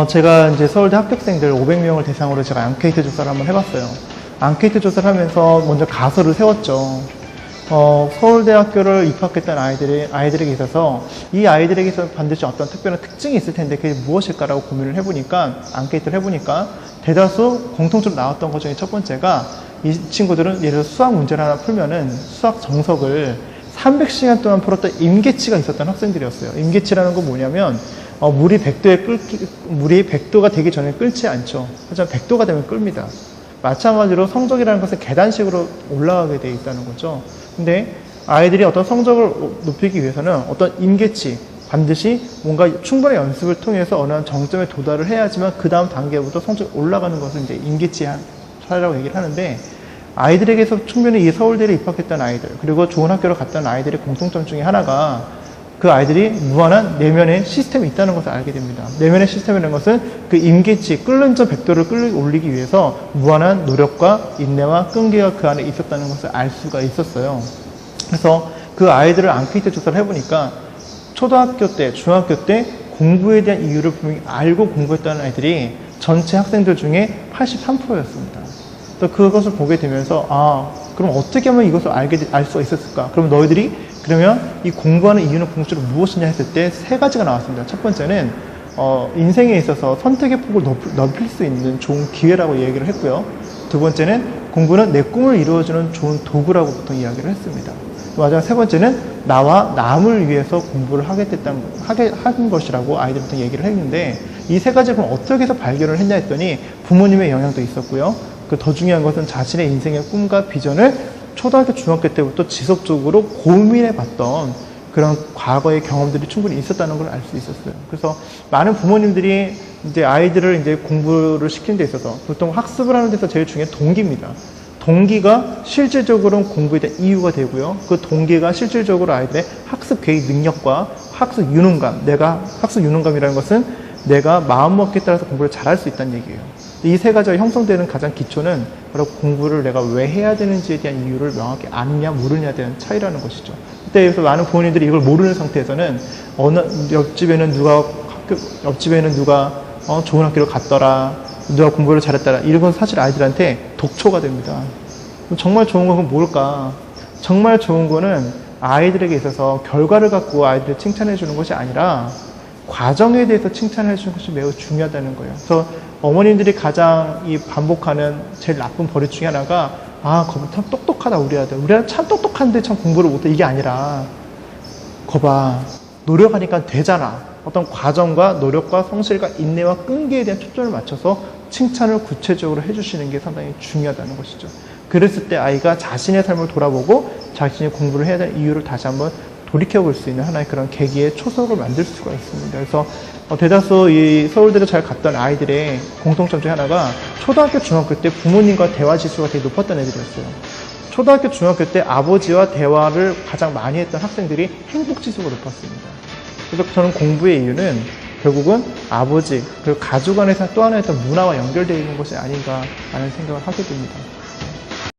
제가 이제 서울대 합격생들 500명을 대상으로 제가 앙케이트 조사를 한번 해봤어요. 앙케이트 조사를 하면서 먼저 가설을 세웠죠. 서울대학교를 입학했던 아이들에게 있어서 이 아이들에게서 반드시 어떤 특별한 특징이 있을 텐데 그게 무엇일까라고 고민을 해보니까, 앙케이트를 해보니까 대다수 공통적으로 나왔던 것 중에 첫 번째가, 이 친구들은 예를 들어 수학 문제를 하나 풀면은 수학 정석을 300시간 동안 풀었던 임계치가 있었던 학생들이었어요. 임계치라는 건 뭐냐면, 물이 100도가 되기 전에 끓지 않죠. 하지만 100도가 되면 끓습니다. 마찬가지로 성적이라는 것은 계단식으로 올라가게 되어 있다는 거죠. 근데 아이들이 어떤 성적을 높이기 위해서는 어떤 임계치, 반드시 뭔가 충분한 연습을 통해서 어느 한 정점에 도달을 해야지만 그 다음 단계부터 성적이 올라가는 것을 이제 임계치 사례라고 얘기를 하는데, 아이들에게서 충분히 이 서울대를 입학했던 아이들, 그리고 좋은 학교를 갔던 아이들의 공통점 중에 하나가, 그 아이들이 무한한 내면의 시스템이 있다는 것을 알게 됩니다. 내면의 시스템이라는 것은 그 임계치, 끓는 전 100도를 올리기 위해서 무한한 노력과 인내와 끈기가 그 안에 있었다는 것을 알 수가 있었어요. 그래서 그 아이들을 앙케이트 조사를 해보니까 초등학교 때, 중학교 때 공부에 대한 이유를 분명히 알고 공부했다는 아이들이 전체 학생들 중에 83%였습니다. 그래서 그것을 보게 되면서, 그럼 어떻게 하면 이것을 알 수가 있었을까? 그럼 너희들이 그러면 이 공부하는 이유는 궁극적으로 무엇이냐 했을 때 세 가지가 나왔습니다. 첫 번째는 인생에 있어서 선택의 폭을 넓힐 수 있는 좋은 기회라고 얘기를 했고요. 두 번째는 공부는 내 꿈을 이루어주는 좋은 도구라고 보통 이야기를 했습니다. 마지막 세 번째는 나와 남을 위해서 공부를 하는 것이라고 아이들부터 얘기를 했는데, 이 세 가지를 그럼 어떻게 해서 발견을 했냐 했더니 부모님의 영향도 있었고요. 그 더 중요한 것은 자신의 인생의 꿈과 비전을 초등학교, 중학교 때부터 지속적으로 고민해봤던 그런 과거의 경험들이 충분히 있었다는 걸 알 수 있었어요. 그래서 많은 부모님들이 이제 아이들을 이제 공부를 시키는 데 있어서 보통 학습을 하는 데서 제일 중요한 동기입니다. 동기가 실질적으로는 공부에 대한 이유가 되고요. 그 동기가 실질적으로 아이들의 학습 계획 능력과 학습 유능감, 학습 유능감이라는 것은 내가 마음먹기에 따라서 공부를 잘할 수 있다는 얘기예요. 이 세 가지가 형성되는 가장 기초는 바로 공부를 내가 왜 해야 되는지에 대한 이유를 명확히 아느냐 모르냐에 대한 차이라는 것이죠. 그때에서 많은 부모님들이 이걸 모르는 상태에서는 옆집에는 누가 좋은 학교를 갔더라, 누가 공부를 잘했더라, 이런 건 사실 아이들한테 독초가 됩니다. 정말 좋은 건 뭘까? 정말 좋은 거는 아이들에게 있어서 결과를 갖고 아이들을 칭찬해 주는 것이 아니라 과정에 대해서 칭찬해 주는 것이 매우 중요하다는 거예요. 그래서 어머님들이 가장 반복하는 제일 나쁜 버릇 중에 하나가, 거봐, 참 똑똑하다, 우리 아들 참 똑똑한데 참 공부를 못해, 이게 아니라, 거봐, 노력하니까 되잖아. 어떤 과정과 노력과 성실과 인내와 끈기에 대한 초점을 맞춰서 칭찬을 구체적으로 해주시는 게 상당히 중요하다는 것이죠. 그랬을 때 아이가 자신의 삶을 돌아보고 자신이 공부를 해야 될 이유를 다시 한번 돌이켜볼 수 있는 하나의 그런 계기의 초석을 만들 수가 있습니다. 그래서 대다수 이 서울대를 잘 갔던 아이들의 공통점 중에 하나가 초등학교, 중학교 때 부모님과 대화 지수가 되게 높았던 애들이었어요. 초등학교, 중학교 때 아버지와 대화를 가장 많이 했던 학생들이 행복 지수가 높았습니다. 그래서 저는 공부의 이유는 결국은 아버지, 그리고 가족 안에서 또 하나의 어떤 문화와 연결되어 있는 것이 아닌가 하는 생각을 하게 됩니다.